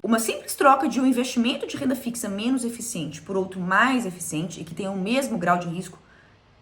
Uma simples troca de um investimento de renda fixa menos eficiente por outro mais eficiente e que tenha o mesmo grau de risco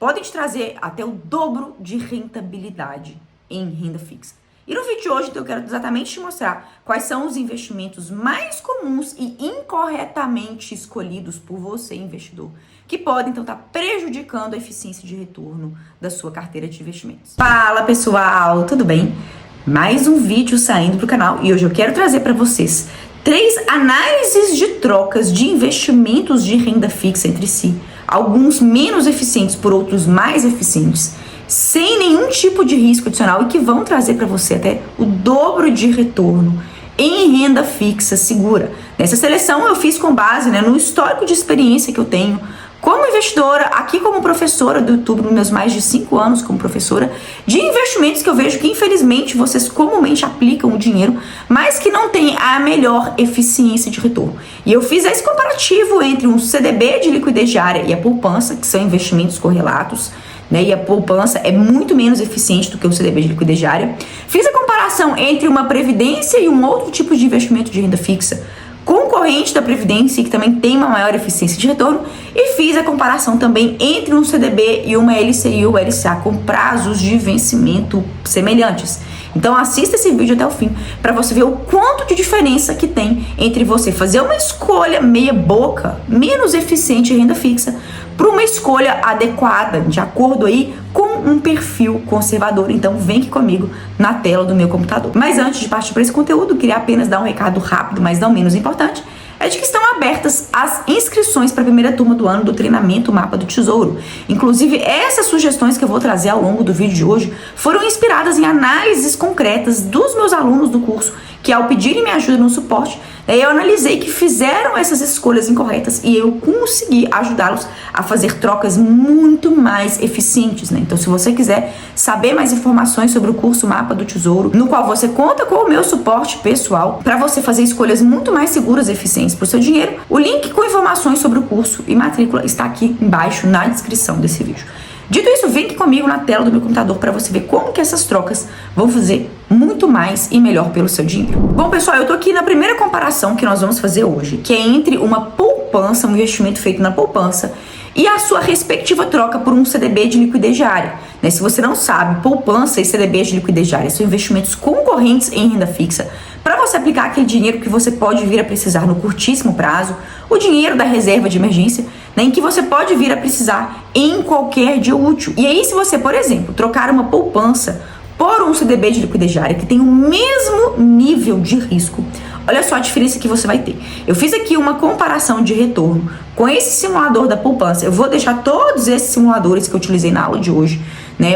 podem te trazer até o dobro de rentabilidade em renda fixa. E no vídeo de hoje, então, eu quero exatamente te mostrar quais são os investimentos mais comuns e incorretamente escolhidos por você, investidor, que podem, então, estar prejudicando a eficiência de retorno da sua carteira de investimentos. Fala, pessoal! Tudo bem? Mais um vídeo saindo para o canal e hoje eu quero trazer para vocês 3 análises de trocas de investimentos de renda fixa entre si, alguns menos eficientes por outros mais eficientes, sem nenhum tipo de risco adicional e que vão trazer para você até o dobro de retorno em renda fixa segura. Nessa seleção eu fiz com base no histórico de experiência que eu tenho como investidora, aqui como professora do YouTube, nos meus mais de 5 anos como professora, de investimentos que eu vejo que infelizmente vocês comumente aplicam o dinheiro, mas que não tem a melhor eficiência de retorno. E eu fiz esse comparativo entre um CDB de liquidez diária e a poupança, que são investimentos correlatos, e a poupança é muito menos eficiente do que o CDB de liquidez diária. Fiz a comparação entre uma previdência e um outro tipo de investimento de renda fixa, concorrente da previdência, que também tem uma maior eficiência de retorno, e fiz a comparação também entre um CDB e uma LCI ou LCA com prazos de vencimento semelhantes. Então assista esse vídeo até o fim para você ver o quanto de diferença que tem entre você fazer uma escolha meia boca, menos eficiente em renda fixa, para uma escolha adequada, de acordo aí com um perfil conservador. Então vem aqui comigo na tela do meu computador. Mas antes de partir para esse conteúdo, queria apenas dar um recado rápido, mas não menos importante, é de que estão abertas as inscrições para a primeira turma do ano do treinamento Mapa do Tesouro. Inclusive, essas sugestões que eu vou trazer ao longo do vídeo de hoje foram inspiradas em análises concretas dos meus alunos do curso, que ao pedirem minha ajuda no suporte, eu analisei que fizeram essas escolhas incorretas e eu consegui ajudá-los a fazer trocas muito mais eficientes, Então, se você quiser saber mais informações sobre o curso Mapa do Tesouro, no qual você conta com o meu suporte pessoal para você fazer escolhas muito mais seguras e eficientes para o seu dinheiro, o link com informações sobre o curso e matrícula está aqui embaixo na descrição desse vídeo. Dito isso, vem aqui comigo na tela do meu computador para você ver como que essas trocas vão fazer muito mais e melhor pelo seu dinheiro. Bom, pessoal, eu tô aqui na primeira comparação que nós vamos fazer hoje, que é entre uma poupança, um investimento feito na poupança, e a sua respectiva troca por um CDB de liquidez diária. Se você não sabe, poupança e CDB de liquidez diária são investimentos concorrentes em renda fixa para você aplicar aquele dinheiro que você pode vir a precisar no curtíssimo prazo, o dinheiro da reserva de emergência, em que você pode vir a precisar em qualquer dia útil. E aí, se você, por exemplo, trocar uma poupança por um CDB de liquidez diária que tem o mesmo nível de risco, olha só a diferença que você vai ter. Eu fiz aqui uma comparação de retorno com esse simulador da poupança. Eu vou deixar todos esses simuladores que eu utilizei na aula de hoje,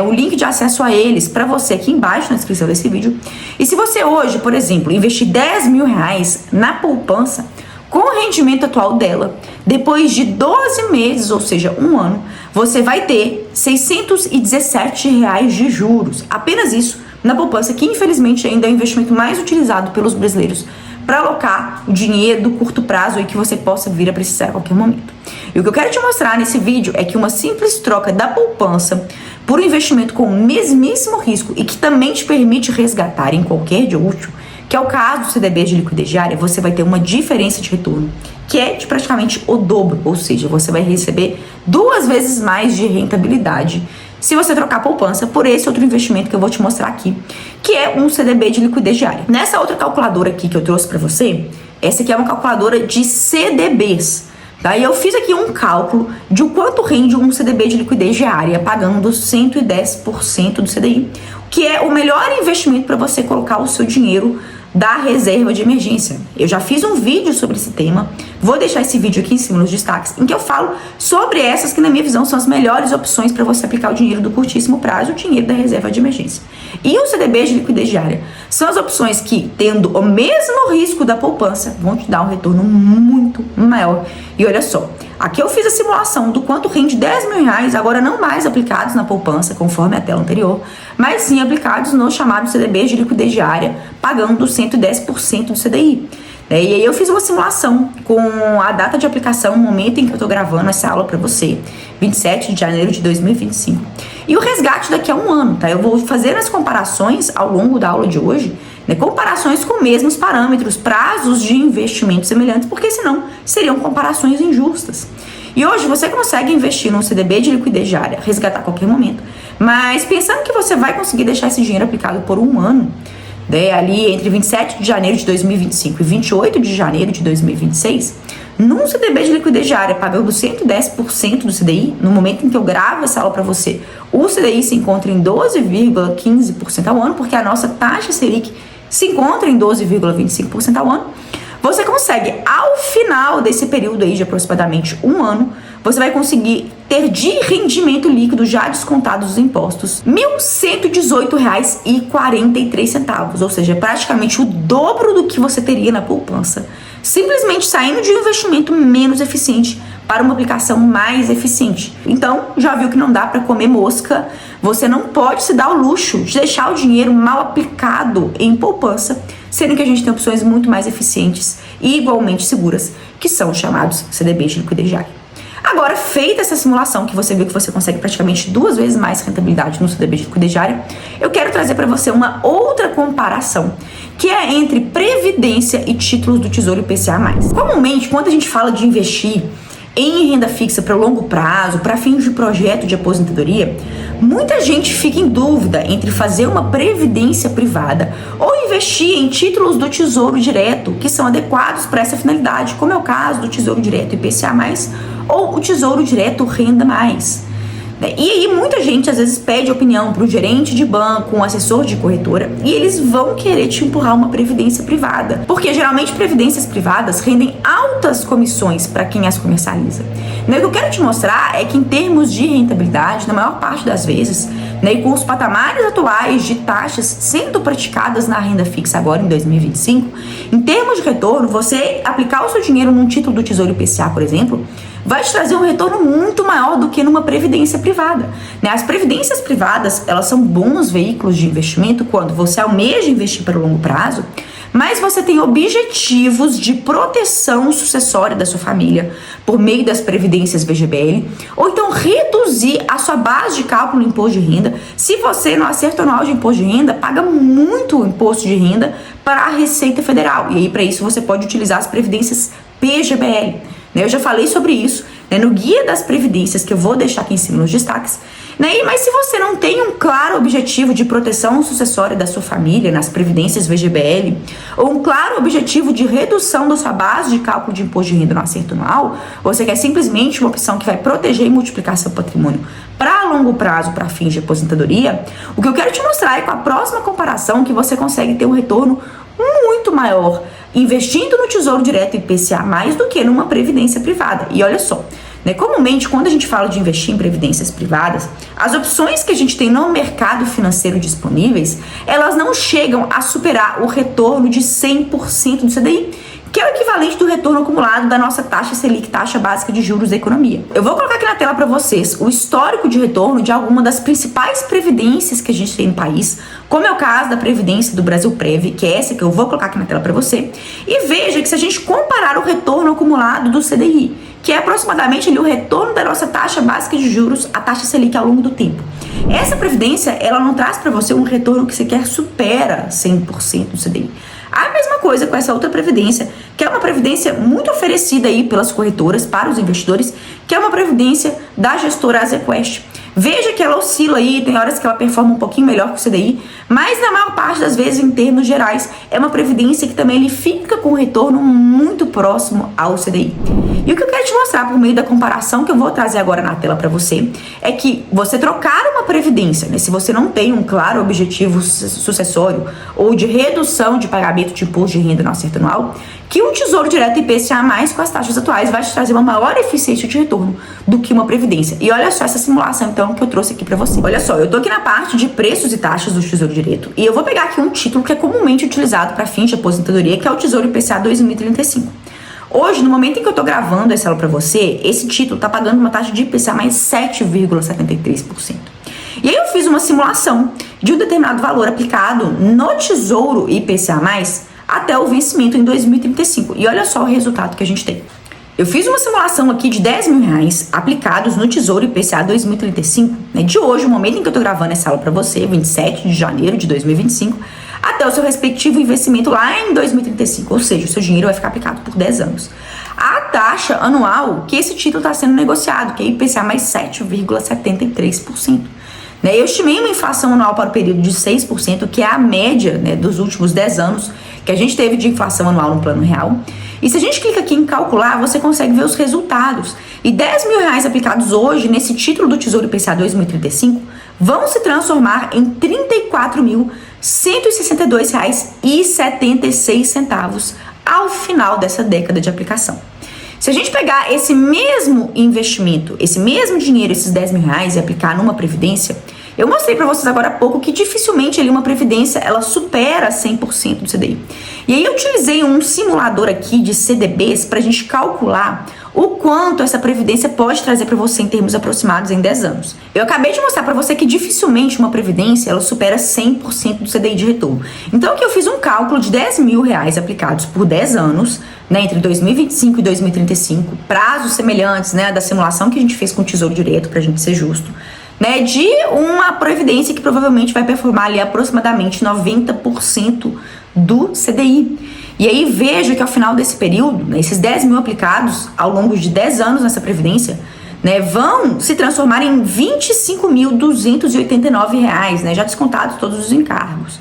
o link de acesso a eles para você aqui embaixo na descrição desse vídeo. E se você hoje, por exemplo, investir 10 mil reais na poupança, com o rendimento atual dela, depois de 12 meses, ou seja, um ano, você vai ter R$617 de juros. Apenas isso na poupança, que infelizmente ainda é o investimento mais utilizado pelos brasileiros para alocar o dinheiro do curto prazo e que você possa vir a precisar a qualquer momento. E o que eu quero te mostrar nesse vídeo é que uma simples troca da poupança por um investimento com o mesmíssimo risco e que também te permite resgatar em qualquer dia útil, que é o caso do CDB de liquidez diária, você vai ter uma diferença de retorno, que é de praticamente o dobro, ou seja, você vai receber 2 vezes mais de rentabilidade se você trocar a poupança por esse outro investimento que eu vou te mostrar aqui, que é um CDB de liquidez diária. Nessa outra calculadora aqui que eu trouxe para você, essa aqui é uma calculadora de CDBs, E eu fiz aqui um cálculo de o quanto rende um CDB de liquidez diária, pagando 110% do CDI, que é o melhor investimento para você colocar o seu dinheiro da reserva de emergência. Eu já fiz um vídeo sobre esse tema, vou deixar esse vídeo aqui em cima nos destaques, em que eu falo sobre essas que na minha visão são as melhores opções para você aplicar o dinheiro do curtíssimo prazo, o dinheiro da reserva de emergência. E o CDB de liquidez diária são as opções que, tendo o mesmo risco da poupança, vão te dar um retorno muito maior. E olha só, aqui eu fiz a simulação do quanto rende 10 mil reais, agora não mais aplicados na poupança, conforme a tela anterior, mas sim aplicados no chamado CDB de liquidez diária, pagando 110% do CDI. E aí eu fiz uma simulação com a data de aplicação, o momento em que eu tô gravando essa aula para você, 27 de janeiro de 2025. E o resgate daqui a um ano, Eu vou fazer as comparações ao longo da aula de hoje, né? Comparações com mesmos parâmetros, prazos de investimento semelhantes, porque senão seriam comparações injustas. E hoje você consegue investir num CDB de liquidez diária, resgatar a qualquer momento, mas pensando que você vai conseguir deixar esse dinheiro aplicado por um ano, né, ali entre 27 de janeiro de 2025 e 28 de janeiro de 2026, num CDB de liquidez diária pagando 110% do CDI, no momento em que eu gravo essa aula para você, o CDI se encontra em 12,15% ao ano, porque a nossa taxa Selic se encontra em 12,25% ao ano. Você consegue, ao final desse período aí de aproximadamente um ano, você vai conseguir ter de rendimento líquido já descontados os impostos R$ 1.118,43, ou seja, praticamente o dobro do que você teria na poupança, simplesmente saindo de um investimento menos eficiente para uma aplicação mais eficiente. Então, já viu que não dá para comer mosca, você não pode se dar o luxo de deixar o dinheiro mal aplicado em poupança, sendo que a gente tem opções muito mais eficientes e igualmente seguras, que são os chamados CDBs de liquidez diária. Agora, feita essa simulação, que você viu que você consegue praticamente 2 vezes mais rentabilidade no CDB de liquidez diária, eu quero trazer para você uma outra comparação, que é entre previdência e títulos do Tesouro IPCA+. Comumente, quando a gente fala de investir em renda fixa para longo prazo, para fins de projeto de aposentadoria, muita gente fica em dúvida entre fazer uma previdência privada ou investir em títulos do Tesouro Direto, que são adequados para essa finalidade, como é o caso do Tesouro Direto IPCA+, ou o Tesouro Direto Renda Mais. E aí muita gente às vezes pede opinião para o gerente de banco, um assessor de corretora, e eles vão querer te empurrar uma previdência privada, porque geralmente previdências privadas rendem altas comissões para quem as comercializa. O que eu quero te mostrar é que em termos de rentabilidade, na maior parte das vezes, e com os patamares atuais de taxas sendo praticadas na renda fixa agora em 2025, em termos de retorno, você aplicar o seu dinheiro num título do Tesouro IPCA, por exemplo, vai te trazer um retorno muito maior do que numa previdência privada. As previdências privadas, elas são bons veículos de investimento quando você almeja investir para o longo prazo, mas você tem objetivos de proteção sucessória da sua família por meio das previdências VGBL, ou então reduzir a sua base de cálculo do imposto de renda. Se você no acerto anual de imposto de renda paga muito imposto de renda para a Receita Federal, e aí para isso você pode utilizar as previdências PGBL. Eu já falei sobre isso no guia das previdências, que eu vou deixar aqui em cima nos destaques. Mas se você não tem um claro objetivo de proteção sucessória da sua família nas previdências VGBL, ou um claro objetivo de redução da sua base de cálculo de imposto de renda no acerto anual, você quer simplesmente uma opção que vai proteger e multiplicar seu patrimônio para longo prazo, para fins de aposentadoria, o que eu quero te mostrar é com a próxima comparação que você consegue ter um retorno muito maior investindo no Tesouro Direto IPCA mais do que numa previdência privada. E olha só, comumente quando a gente fala de investir em previdências privadas, as opções que a gente tem no mercado financeiro disponíveis, elas não chegam a superar o retorno de 100% do CDI, que é o equivalente do retorno acumulado da nossa taxa Selic, taxa básica de juros da economia. Eu vou colocar aqui na tela para vocês o histórico de retorno de alguma das principais previdências que a gente tem no país, como é o caso da Previdência do Brasilprev, que é essa que eu vou colocar aqui na tela para você, e veja que se a gente comparar o retorno acumulado do CDI, que é aproximadamente ali o retorno da nossa taxa básica de juros, a taxa Selic ao longo do tempo. Essa previdência, ela não traz para você um retorno que sequer supera 100% do CDI. A mesma coisa com essa outra previdência, que é uma previdência muito oferecida aí pelas corretoras para os investidores, que é uma previdência da gestora Azequest. Veja que ela oscila aí, tem horas que ela performa um pouquinho melhor que o CDI, mas na maior parte das vezes, em termos gerais, é uma previdência que também ele fica com um retorno muito próximo ao CDI. E o que eu quero te mostrar por meio da comparação que eu vou trazer agora na tela para você, é que você trocar uma previdência, se você não tem um claro objetivo sucessório ou de redução de pagamento de imposto de renda no acerto anual, que o Tesouro Direto IPCA+, com as taxas atuais, vai te trazer uma maior eficiência de retorno do que uma previdência. E olha só essa simulação, então, que eu trouxe aqui para você. Olha só, eu tô aqui na parte de preços e taxas do Tesouro Direto, e eu vou pegar aqui um título que é comumente utilizado para fins de aposentadoria, que é o Tesouro IPCA 2035. Hoje, no momento em que eu tô gravando essa aula para você, esse título tá pagando uma taxa de IPCA mais 7,73%. E aí eu fiz uma simulação de um determinado valor aplicado no Tesouro IPCA+, até o vencimento em 2035. E olha só o resultado que a gente tem. Eu fiz uma simulação aqui de R$10 mil aplicados no Tesouro IPCA 2035, de hoje, o momento em que eu tô gravando essa aula para você, 27 de janeiro de 2025, até até o seu respectivo investimento lá em 2035, ou seja, o seu dinheiro vai ficar aplicado por 10 anos. A taxa anual que esse título está sendo negociado, que é IPCA mais 7,73%. Eu estimei uma inflação anual para o período de 6%, que é a média, né, dos últimos 10 anos que a gente teve de inflação anual no plano real. E se a gente clica aqui em calcular, você consegue ver os resultados. E 10 mil reais aplicados hoje nesse título do Tesouro IPCA 2035 vão se transformar em R$ 34.162,76 ao final dessa década de aplicação. Se a gente pegar esse mesmo investimento, esse mesmo dinheiro, esses 10 mil reais, e aplicar numa previdência, eu mostrei para vocês agora há pouco que dificilmente ali uma previdência ela supera 100% do CDI. E aí eu utilizei um simulador aqui de CDBs para a gente calcular o quanto essa previdência pode trazer para você em termos aproximados em 10 anos. Eu acabei de mostrar para você que dificilmente uma previdência ela supera 100% do CDI de retorno. Então aqui eu fiz um cálculo de 10 mil reais aplicados por 10 anos, né, entre 2025 e 2035, prazos semelhantes, né, da simulação que a gente fez com o Tesouro Direto, para a gente ser justo, né, de uma previdência que provavelmente vai performar ali aproximadamente 90% do CDI. E aí veja que ao final desse período, né, esses 10 mil aplicados ao longo de 10 anos nessa previdência, né, vão se transformar em R$ 25.289, né, já descontados todos os encargos.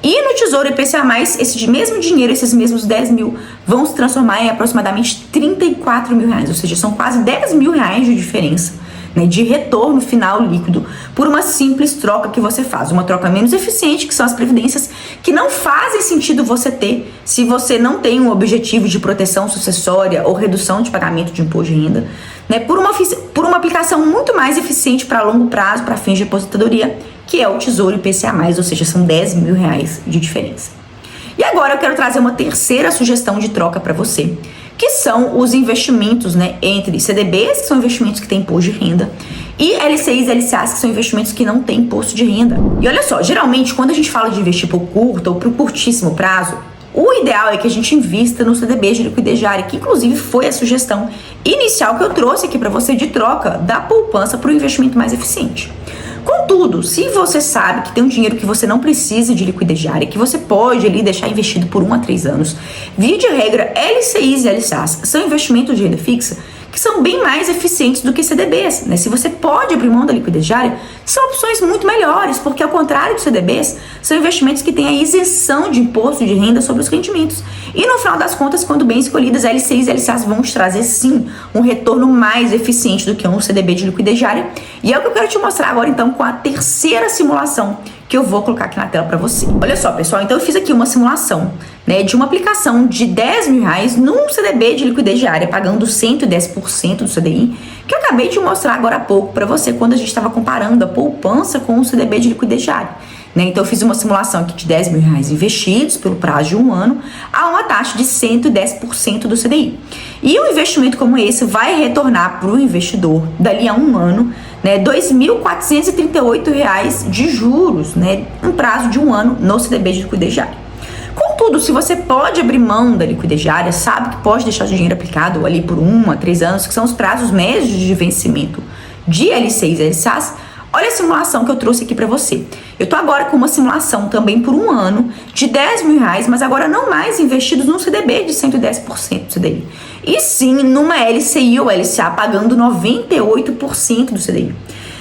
E no Tesouro IPCA+, esse mesmo dinheiro, esses mesmos 10 mil, vão se transformar em aproximadamente 34 mil reais, ou seja, são quase 10 mil reais de diferença, né, de retorno final líquido por uma simples troca que você faz. Uma troca menos eficiente, que são as previdências que não fazem sentido você ter se você não tem um objetivo de proteção sucessória ou redução de pagamento de imposto de renda, né, por uma aplicação muito mais eficiente para longo prazo, para fins de aposentadoria, que é o Tesouro IPCA+, ou seja, são 10 mil reais de diferença. E agora eu quero trazer uma terceira sugestão de troca para você, que são os investimentos, né, entre CDBs, que são investimentos que têm imposto de renda, e LCIs e LCAs, que são investimentos que não têm imposto de renda. E olha só, geralmente quando a gente fala de investir por curto ou por curtíssimo prazo, o ideal é que a gente invista no CDB de liquidez diária, que inclusive foi a sugestão inicial que eu trouxe aqui para você de troca da poupança para o investimento mais eficiente. Contudo, se você sabe que tem um dinheiro que você não precisa de liquidez diária, que você pode ali deixar investido por 1 a 3 anos, via de regra, LCIs e LCAs são investimentos de renda fixa que são bem mais eficientes do que CDBs, né? Se você pode abrir mão da liquidez diária, são opções muito melhores, porque ao contrário dos CDBs, são investimentos que têm a isenção de imposto de renda sobre os rendimentos. E no final das contas, quando bem escolhidas, LCIs e LCAs vão te trazer sim um retorno mais eficiente do que um CDB de liquidez diária. E é o que eu quero te mostrar agora então com a terceira simulação que eu vou colocar aqui na tela para você. Olha só, pessoal, então eu fiz aqui uma simulação, né, de uma aplicação de 10 mil reais num CDB de liquidez diária, pagando 110% do CDI, que eu acabei de mostrar agora há pouco para você, quando a gente estava comparando a poupança com o CDB de liquidez diária. Né? Então eu fiz uma simulação aqui de 10 mil reais investidos pelo prazo de 1 ano a uma taxa de 110% do CDI. E um investimento como esse vai retornar para o investidor, dali a 1 ano, né, R$ 2.438 de juros, né, um prazo de 1 ano no CDB de liquidez diária. Contudo, se você pode abrir mão da liquidez diária, sabe que pode deixar o dinheiro aplicado ali por 1 a 3 anos, que são os prazos médios de vencimento de LCIs e LCAs, olha a simulação que eu trouxe aqui para você. Eu tô agora com uma simulação também por 1 ano de 10 mil reais, mas agora não mais investidos num CDB de 110% do CDI. E sim numa LCI ou LCA pagando 98% do CDI.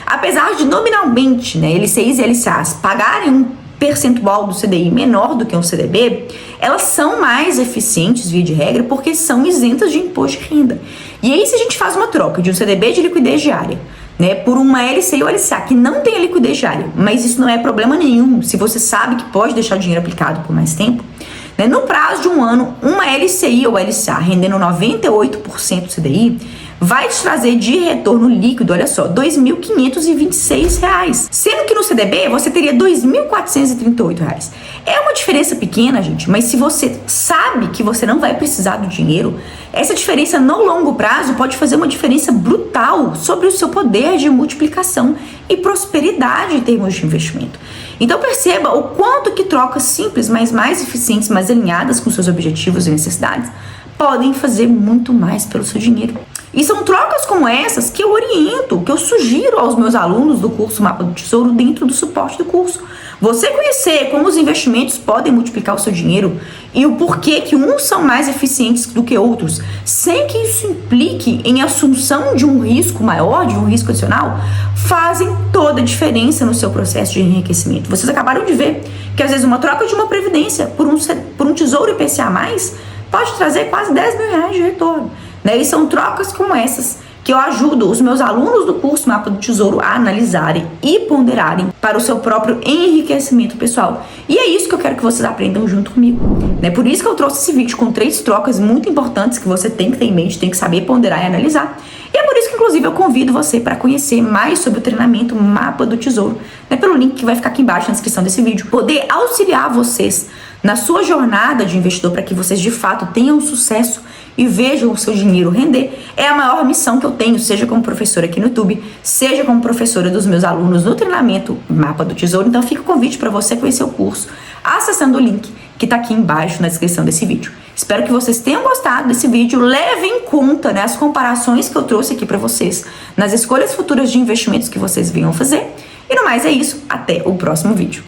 Apesar de nominalmente, né, LCIs e LCAs pagarem um percentual do CDI menor do que um CDB, elas são mais eficientes, via de regra, porque são isentas de imposto de renda. E aí, se a gente faz uma troca de um CDB de liquidez diária, né, por uma LCI ou LCA que não tem a liquidez diária, mas isso não é problema nenhum, se você sabe que pode deixar o dinheiro aplicado por mais tempo, né, no prazo de 1 ano, uma LCI ou LCA rendendo 98% do CDI, vai te trazer de retorno líquido, olha só, R$ 2.526, sendo que no CDB você teria R$ 2.438. É uma diferença pequena, gente, mas se você sabe que você não vai precisar do dinheiro, essa diferença no longo prazo pode fazer uma diferença brutal sobre o seu poder de multiplicação e prosperidade em termos de investimento. Então perceba o quanto que trocas simples, mas mais eficientes, mais alinhadas com seus objetivos e necessidades, podem fazer muito mais pelo seu dinheiro. E são trocas como essas que eu oriento, que eu sugiro aos meus alunos do curso Mapa do Tesouro dentro do suporte do curso. Você conhecer como os investimentos podem multiplicar o seu dinheiro e o porquê que uns são mais eficientes do que outros, sem que isso implique em assunção de um risco maior, de um risco adicional, fazem toda a diferença no seu processo de enriquecimento. Vocês acabaram de ver que às vezes uma troca de uma previdência por um tesouro IPCA+, pode trazer quase 10 mil reais de retorno. E são trocas como essas que eu ajudo os meus alunos do curso Mapa do Tesouro a analisarem e ponderarem para o seu próprio enriquecimento pessoal. E é isso que eu quero que vocês aprendam junto comigo. Por isso que eu trouxe esse vídeo com 3 trocas muito importantes que você tem que ter em mente, tem que saber ponderar e analisar. E é por isso que, inclusive, eu convido você para conhecer mais sobre o treinamento Mapa do Tesouro, pelo link que vai ficar aqui embaixo na descrição desse vídeo. Poder auxiliar vocês na sua jornada de investidor para que vocês, de fato, tenham sucesso e vejam o seu dinheiro render, é a maior missão que eu tenho, seja como professora aqui no YouTube, seja como professora dos meus alunos no treinamento Mapa do Tesouro. Então fica o convite para você conhecer o curso, acessando o link que está aqui embaixo na descrição desse vídeo. Espero que vocês tenham gostado desse vídeo, levem em conta as comparações que eu trouxe aqui para vocês, nas escolhas futuras de investimentos que vocês venham fazer. E no mais é isso, até o próximo vídeo.